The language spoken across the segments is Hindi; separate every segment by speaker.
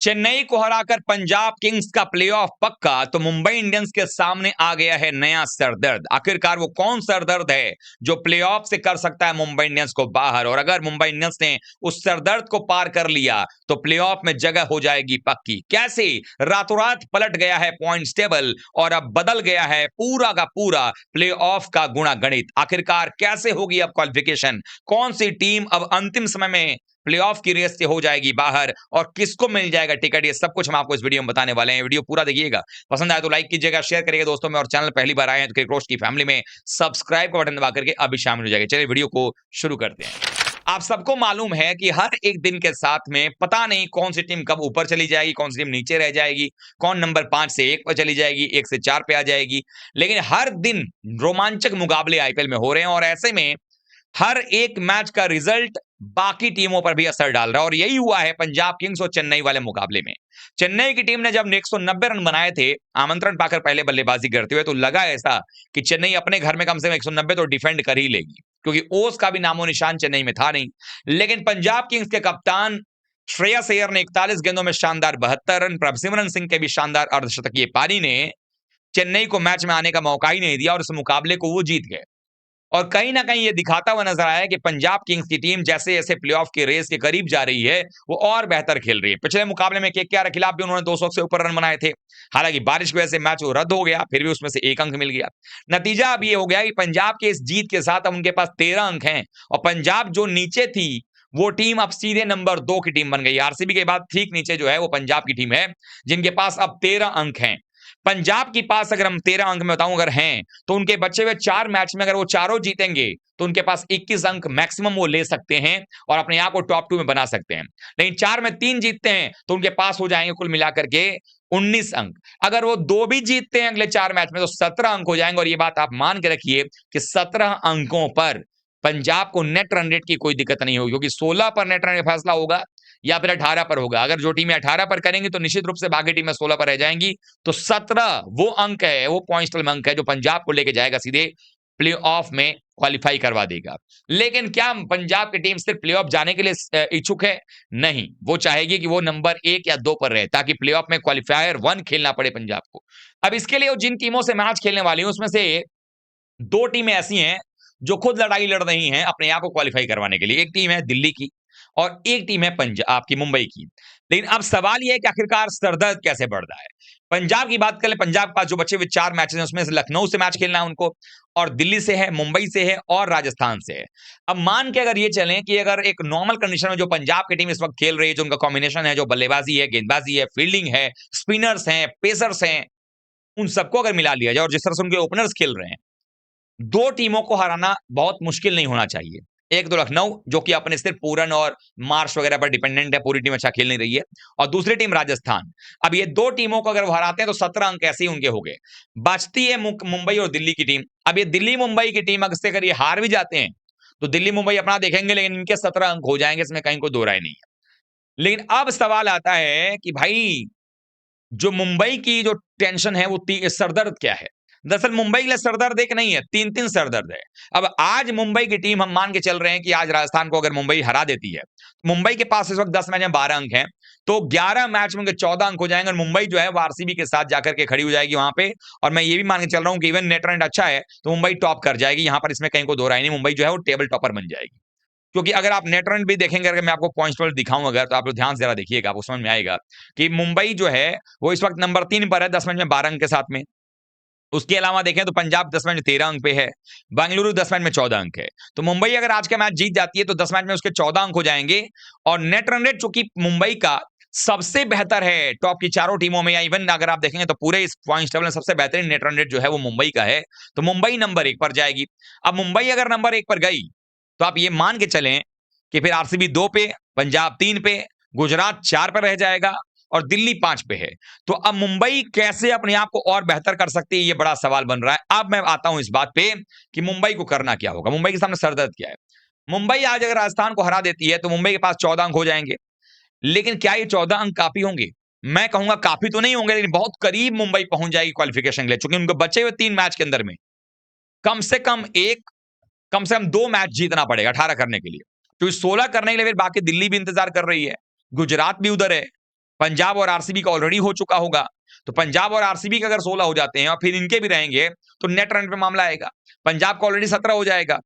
Speaker 1: चेन्नई को हराकर पंजाब किंग्स का प्लेऑफ पक्का, तो मुंबई इंडियंस के सामने आ गया है नया सरदर्द। आखिरकार वो कौन सरदर्द है जो प्लेऑफ से कर सकता है मुंबई इंडियंस को बाहर, और अगर मुंबई इंडियंस ने उस सरदर्द को पार कर लिया तो प्लेऑफ में जगह हो जाएगी पक्की। कैसे रातों रात पलट गया है पॉइंट्स टेबल और अब बदल गया है पूरा का पूरा प्लेऑफ का गुणा गणित। आखिरकार कैसे होगी अब क्वालिफिकेशन, कौन सी टीम अब अंतिम समय में प्लेऑफ की रेस से हो जाएगी बाहर और किसको मिल जाएगा टिकट, ये सब कुछ हम आपको इस वीडियो में बताने वाले हैं। वीडियो पूरा देखिएगा, पसंद आए तो लाइक कीजिएगा, शेयर करिएगा दोस्तों में, और चैनल पहली बार आए हैं तो क्रिकरोच की फैमिली में सब्सक्राइब का बटन दबा करके अभी शामिल हो जाएगा। चलिए वीडियो को शुरू करते हैं। आप सबको मालूम है कि हर एक दिन के साथ में पता नहीं कौन सी टीम कब ऊपर चली जाएगी, कौन सी टीम नीचे रह जाएगी, कौन नंबर 5 से 1 पर चली जाएगी, 1 से 4 पे आ जाएगी। लेकिन हर दिन रोमांचक मुकाबले आईपीएल में हो रहे हैं और ऐसे में हर एक मैच का रिजल्ट बाकी टीमों पर भी असर डाल रहा है, और यही हुआ है पंजाब किंग्स और चेन्नई वाले मुकाबले में। चेन्नई की टीम ने जब 190 रन बनाए थे आमंत्रण पाकर पहले बल्लेबाजी करते हुए, तो लगा ऐसा कि चेन्नई अपने घर में कम से कम 190 तो डिफेंड कर ही लेगी, क्योंकि ओस का भी नामो निशान चेन्नई में था नहीं। लेकिन पंजाब किंग्स के कप्तान श्रेयस अय्यर ने 41 गेंदों में शानदार 72 रन, प्रभसिमरन सिंह के भी शानदार अर्धशतकीय पारी ने चेन्नई को मैच में आने का मौका ही नहीं दिया और इस मुकाबले को वो जीत गए। और कहीं ना कहीं ये दिखाता हुआ नजर आया कि पंजाब किंग्स की टीम जैसे जैसे प्लेऑफ के रेस के करीब जा रही है वो और बेहतर खेल रही है। पिछले मुकाबले में केकेआर के खिलाफ भी उन्होंने 200 से ऊपर रन बनाए थे, हालांकि बारिश की वजह से मैच वो रद्द हो गया, फिर भी उसमें से 1 अंक मिल गया। नतीजा अब ये हो गया कि पंजाब के इस जीत के साथ अब उनके पास 13 अंक हैं, और पंजाब जो नीचे थी वो टीम अब सीधे नंबर 2 की टीम बन गई। आरसीबी के बाद ठीक नीचे जो है वो पंजाब की टीम है, जिनके पास अब 13 अंक हैं। पंजाब के पास अगर हम 13 अंक में बताऊं अगर हैं, तो उनके बचे हुए 4 मैच में अगर वो चारों जीतेंगे तो उनके पास 21 अंक मैक्सिमम वो ले सकते हैं और अपने आप को टॉप 2 में बना सकते हैं। लेकिन 4 में 3 जीतते हैं तो उनके पास हो जाएंगे कुल मिलाकर के 19 अंक। अगर वो 2 भी जीतते हैं अगले 4 मैच में तो 17 अंक हो जाएंगे, और ये बात आप मान के रखिए कि 17 अंकों पर पंजाब को नेट रन रेट की कोई दिक्कत नहीं होगी, क्योंकि 16 पर नेट रन रेट फैसला होगा या फिर 18 पर होगा। अगर जो टीमें 18 पर करेंगी तो निश्चित रूप से बाकी टीमें 16 पर रह जाएंगी, तो 17 वो अंक है, वो पॉइंट्स अंक है जो पंजाब को लेके जाएगा सीधे प्ले ऑफ में, क्वालिफाई करवा देगा। लेकिन क्या पंजाब की टीम सिर्फ प्ले ऑफ जाने के लिए इच्छुक है? नहीं, वो चाहेगी कि वो नंबर 1 या 2 पर रहे ताकि प्ले ऑफ में क्वालिफायर 1 खेलना पड़े पंजाब को। अब इसके लिए जिन टीमों से मैच खेलने वाली है उसमें से 2 टीमें ऐसी हैं जो खुद लड़ाई लड़ रही हैं अपने आप को क्वालिफाई करवाने के लिए। एक टीम है दिल्ली की और एक टीम है पंजाब की, मुंबई की। लेकिन अब सवाल यह है कि आखिरकार सरदर्द कैसे बढ़ रहा है। पंजाब की बात करें, पंजाब के पास जो बचे हुए 4 मैचेस हैं उसमें से लखनऊ से मैच खेलना है उनको, और दिल्ली से है, मुंबई से है और राजस्थान से है। अब मान के अगर ये चलें कि अगर एक नॉर्मल कंडीशन में जो पंजाब की टीम इस वक्त खेल रही है, जो उनका कॉम्बिनेशन है, जो बल्लेबाजी है, गेंदबाजी है, फील्डिंग है, स्पिनर्स हैं, पेसर्स हैं, उन सबको अगर मिला लिया जाए और जिस तरह से उनके ओपनर्स खेल रहे हैं, 2 टीमों को हराना बहुत मुश्किल नहीं होना चाहिए। एक तो लखनऊ जो कि अपने सिर्फ पूरन और मार्श वगैरह पर डिपेंडेंट है, पूरी टीम अच्छा खेल नहीं रही है, और दूसरी टीम राजस्थान। अब ये 2 टीमों को अगर वो हराते हैं तो 17 अंक ऐसे ही उनके हो गए। बचती है मुंबई और दिल्ली की टीम। अब ये दिल्ली मुंबई की टीम अगर ये हार भी जाते हैं तो दिल्ली मुंबई अपना देखेंगे, लेकिन इनके 17 अंक हो जाएंगे, इसमें कहीं कोई दो राय नहीं है। लेकिन अब सवाल आता है कि भाई जो मुंबई की जो टेंशन है वो सरदर्द क्या है। दरअसल मुंबई के लिए सरदर्द एक नहीं है, 3-3 सरदर्द है। अब आज मुंबई की टीम हम मान के चल रहे हैं कि आज राजस्थान को अगर मुंबई हरा देती है, मुंबई के पास इस वक्त 10 मैच में 12 अंक हैं, तो 11 मैच में उनके 14 अंक हो जाएंगे और मुंबई जो है वो आरसीबी के साथ जाकर के खड़ी हो जाएगी वहां पे। और मैं ये भी मान के चल रहा हूं कि इवन नेट रन अच्छा है तो मुंबई टॉप कर जाएगी यहां पर, इसमें कहीं को दो राय नहीं। मुंबई जो है वो टेबल टॉपर बन जाएगी, क्योंकि अगर आप नेट रन भी देखेंगे, अगर मैं आपको पॉइंट्स पर दिखाऊं अगर, तो आप लोग ध्यान से जरा देखिएगा, आपको समझ में आएगा कि मुंबई जो है वो इस वक्त नंबर 3 पर है 10 मैच में 12 अंक के साथ में। उसके अलावा देखें तो पंजाब 10 मैच में 13 अंक पे है, बेंगलुरु 10 मैच में 14 अंक है। तो मुंबई अगर आज का मैच जीत जाती है तो 10 मैच में उसके 14 अंक हो जाएंगे, और नेट रन रेट चूंकि मुंबई का सबसे बेहतर है टॉप की चारों टीमों में, या इवन अगर आप देखेंगे तो पूरे इस पॉइंट्स टेबल में सबसे बेहतरीन नेट रन रेट जो है वो मुंबई का है, तो मुंबई नंबर 1 पर जाएगी। अब मुंबई अगर नंबर 1 पर गई तो आप ये मान के चलें कि फिर आरसीबी 2 पे, पंजाब 3 पे, गुजरात 4 पर रह जाएगा और दिल्ली 5 पे है। तो अब मुंबई कैसे अपने आप को और बेहतर कर सकती है, ये बड़ा सवाल बन रहा है। अब मैं आता हूं इस बात पे कि मुंबई को करना क्या होगा, मुंबई के सामने सरदर्द क्या है। मुंबई आज अगर राजस्थान को हरा देती है तो मुंबई के पास 14 अंक हो जाएंगे, लेकिन क्या ये 14 अंक काफी होंगे? मैं कहूंगा काफी तो नहीं होंगे, लेकिन बहुत करीब मुंबई पहुंच जाएगी क्वालिफिकेशन के लिए, क्योंकि उनको बचे हुए 3 मैच के अंदर में कम से कम 1, कम से कम 2 मैच जीतना पड़ेगा 18 करने के लिए। तो 16 करने के लिए फिर बाकी दिल्ली भी इंतजार कर रही है, गुजरात भी उधर है, पंजाब और आरसीबी का ऑलरेडी हो चुका होगा। तो पंजाब और आरसीबी के अगर 16 हो जाते हैं और फिर इनके भी रहेंगे तो नेट रन पे मामला आएगा। पंजाब का ऑलरेडी 17 हो जाएगा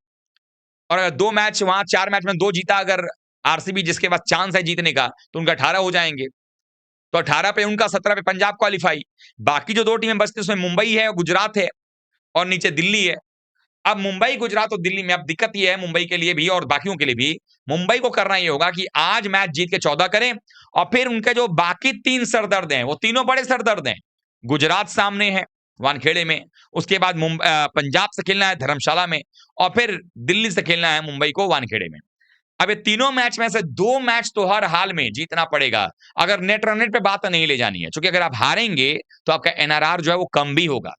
Speaker 1: और अगर 2 मैच वहां 4 मैच में 2 जीता अगर आरसीबी, जिसके पास चांस है जीतने का, तो उनका 18 हो जाएंगे। तो 18 पे उनका, 17 पे पंजाब क्वालिफाई। बाकी जो 2 टीमें बचती है उसमें मुंबई है और गुजरात है और नीचे दिल्ली है। अब मुंबई, गुजरात और दिल्ली में अब दिक्कत ये है मुंबई के लिए भी और बाकियों के लिए भी, मुंबई को करना ये होगा कि आज मैच जीत के 14 करें और फिर उनके जो बाकी 3 सरदर्द हैं वो तीनों बड़े सरदर्द हैं। गुजरात सामने है वानखेड़े में, उसके बाद पंजाब से खेलना है धर्मशाला में और फिर दिल्ली से खेलना है मुंबई को वानखेड़े में। अब ये तीनों मैच में से 2 मैच तो हर हाल में जीतना पड़ेगा अगर नेट रन रेट पे बात नहीं ले जानी है, क्योंकि अगर आप हारेंगे तो आपका एनआरआर जो है वो कम भी होगा।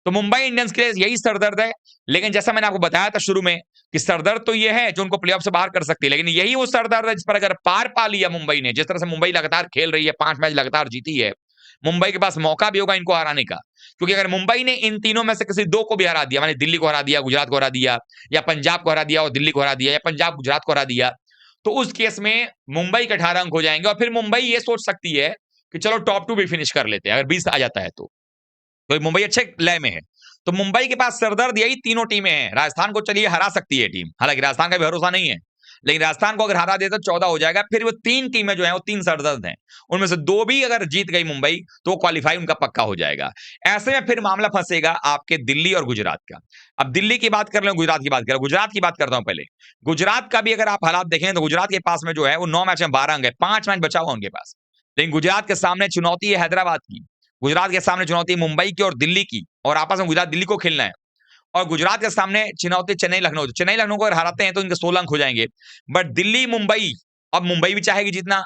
Speaker 1: तो मुंबई इंडियंस के लिए यही सरदर्द है। लेकिन जैसा मैंने आपको बताया था शुरू में कि सरदर्द तो ये है जो उनको प्लेऑफ से बाहर कर सकती है, लेकिन यही वो सरदर्द है जिस पर अगर पार पा लिया मुंबई ने, जिस तरह से मुंबई लगातार खेल रही है, 5 मैच लगातार जीती है, मुंबई के पास मौका भी होगा इनको हराने का। क्योंकि अगर मुंबई ने इन तीनों में से किसी 2 को भी हरा दिया, माने दिल्ली को हरा दिया, गुजरात को हरा दिया, या पंजाब को हरा दिया और दिल्ली को हरा दिया, या पंजाब गुजरात को हरा दिया, तो उस केस में मुंबई के 18 अंक हो जाएंगे और फिर मुंबई ये सोच सकती है कि चलो टॉप 2 भी फिनिश कर लेते हैं अगर 20 आ जाता है तो मुंबई अच्छे लय में है। तो मुंबई के पास सरदर्द यही तीनों टीमें हैं। राजस्थान को चलिए हरा सकती है टीम, हालांकि राजस्थान का भी भरोसा नहीं है, लेकिन राजस्थान को अगर हरा दे तो 14 हो जाएगा। फिर वो 3 टीमें जो हैं वो 3 सरदर्द हैं, उनमें से 2 भी अगर जीत गई मुंबई तो क्वालिफाई उनका पक्का हो जाएगा। ऐसे में फिर मामला फंसेगा आपके दिल्ली और गुजरात का। अब दिल्ली की बात कर लो, गुजरात की बात कर लो। गुजरात की बात करता हूं पहले। गुजरात का भी अगर आप हालात देखें तो गुजरात के पास में जो है वो 9 मैच में 12 अंक है, 5 मैच बचा हुआ उनके पास। लेकिन गुजरात के सामने चुनौती है हैदराबाद की, गुजरात के सामने चुनौती है मुंबई की और दिल्ली की, और आपस में गुजरात दिल्ली को खेलना है। और गुजरात के सामने चुनौती चेन्नई लखनऊ, चेन्नई लखनऊ को अगर हराते हैं तो इनके 16 अंक हो जाएंगे। बट दिल्ली मुंबई, अब मुंबई भी चाहेगी जीतना,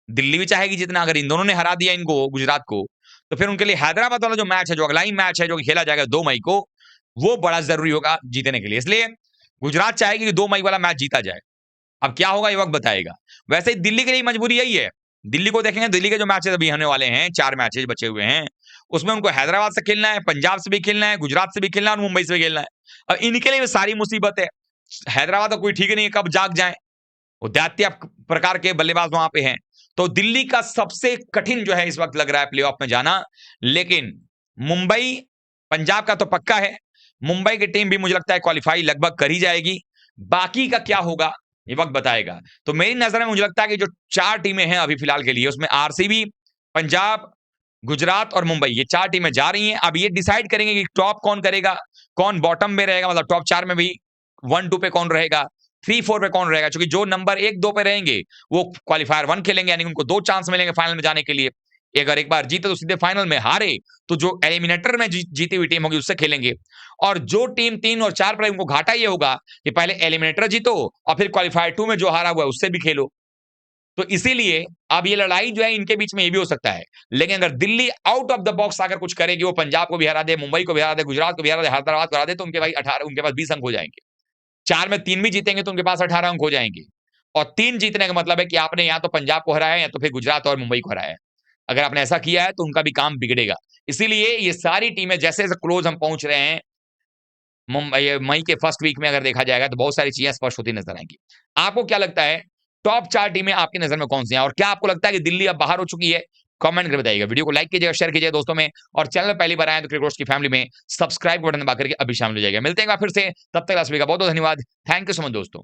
Speaker 1: दिल्ली भी चाहेगी जीतना। अगर इन दोनों ने हरा दिया इनको, गुजरात को, तो फिर उनके लिए हैदराबाद वाला जो मैच है, जो अगला ही मैच है जो खेला जाएगा 2 मई को, वो बड़ा जरूरी होगा जीतने के लिए। इसलिए गुजरात चाहेगी कि 2 मई वाला मैच जीता जाए। अब क्या होगा ये वक्त बताएगा। वैसे ही दिल्ली के लिए मजबूरी यही है। दिल्ली को देखेंगे, दिल्ली के जो मैचेस अभी होने वाले हैं, 4 मैचेस बचे हुए हैं, उसमें उनको हैदराबाद से खेलना है, पंजाब से भी खेलना है, गुजरात से भी खेलना है और मुंबई से भी खेलना है। अब इनके लिए भी सारी मुसीबत है। हैदराबाद का कोई ठीक नहीं है कब जाग जाए, उद्यात्य प्रकार के बल्लेबाज वहां पे हैं। तो दिल्ली का सबसे कठिन जो है इस वक्त लग रहा है प्लेऑफ में जाना। लेकिन मुंबई, पंजाब का तो पक्का है, मुंबई की टीम भी मुझे लगता है क्वालिफाई लगभग कर ही जाएगी। बाकी का क्या होगा ये वक्त बताएगा। तो मेरी नजर में मुझे लगता है कि जो 4 टीमें हैं अभी फिलहाल के लिए, उसमें आरसीबी, पंजाब, गुजरात और मुंबई, ये 4 टीमें जा रही हैं। अब ये डिसाइड करेंगे कि टॉप कौन करेगा, कौन बॉटम में रहेगा, मतलब टॉप 4 में भी 1-2 पे कौन रहेगा, 3-4 पे कौन रहेगा। क्योंकि जो नंबर 1-2 पे रहेंगे वो क्वालिफायर 1 खेलेंगे, यानी उनको 2 चांस मिलेंगे फाइनल में जाने के लिए। अगर एक बार जीते तो सीधे फाइनल में, हारे तो जो एलिमिनेटर में जीती हुई टीम होगी उससे खेलेंगे। और जो टीम 3 और 4 पर, उनको घाटा ये होगा कि पहले एलिमिनेटर जीतो और फिर क्वालिफायर 2 में जो हारा हुआ है उससे भी खेलो। तो इसीलिए अब ये लड़ाई जो है इनके बीच में ये भी हो सकता है। लेकिन अगर Delhi out of the box आकर कुछ करेगी, वो पंजाब को भी हरा दे, मुंबई को भी हरा दे, गुजरात को भी हरा दे, हैदराबाद को हरा दे, तो उनके भाई 18, उनके पास 20 अंक हो जाएंगे। 4 में 3 भी जीतेंगे तो उनके पास 18 अंक हो जाएंगे। और 3 जीतने का मतलब है कि आपने या तो पंजाब को हराया या तो फिर गुजरात और मुंबई को हराया। अगर आपने ऐसा किया है तो उनका भी काम बिगड़ेगा। इसीलिए ये सारी टीमें जैसे जैसे क्लोज हम पहुंच रहे हैं, मई के फर्स्ट वीक में अगर देखा जाएगा तो बहुत सारी चीजें स्पष्ट होती नजर आएंगी। आपको क्या लगता है, टॉप 4 टीमें आपकी नजर में कौन सी हैं, और क्या आपको लगता है कि दिल्ली अब बाहर हो चुकी है? कमेंट करके बताइएगा। वीडियो को लाइक कीजिएगा, शेयर कीजिए दोस्तों में, और चैनल में पहली बार आए तो क्रिकेट की फैमिली में सब्सक्राइब बटन दबा करके अभी शामिल हो जाएगा। मिलते हैं फिर से, तब तक सभी का बहुत बहुत धन्यवाद। थैंक यू सो मच दोस्तों।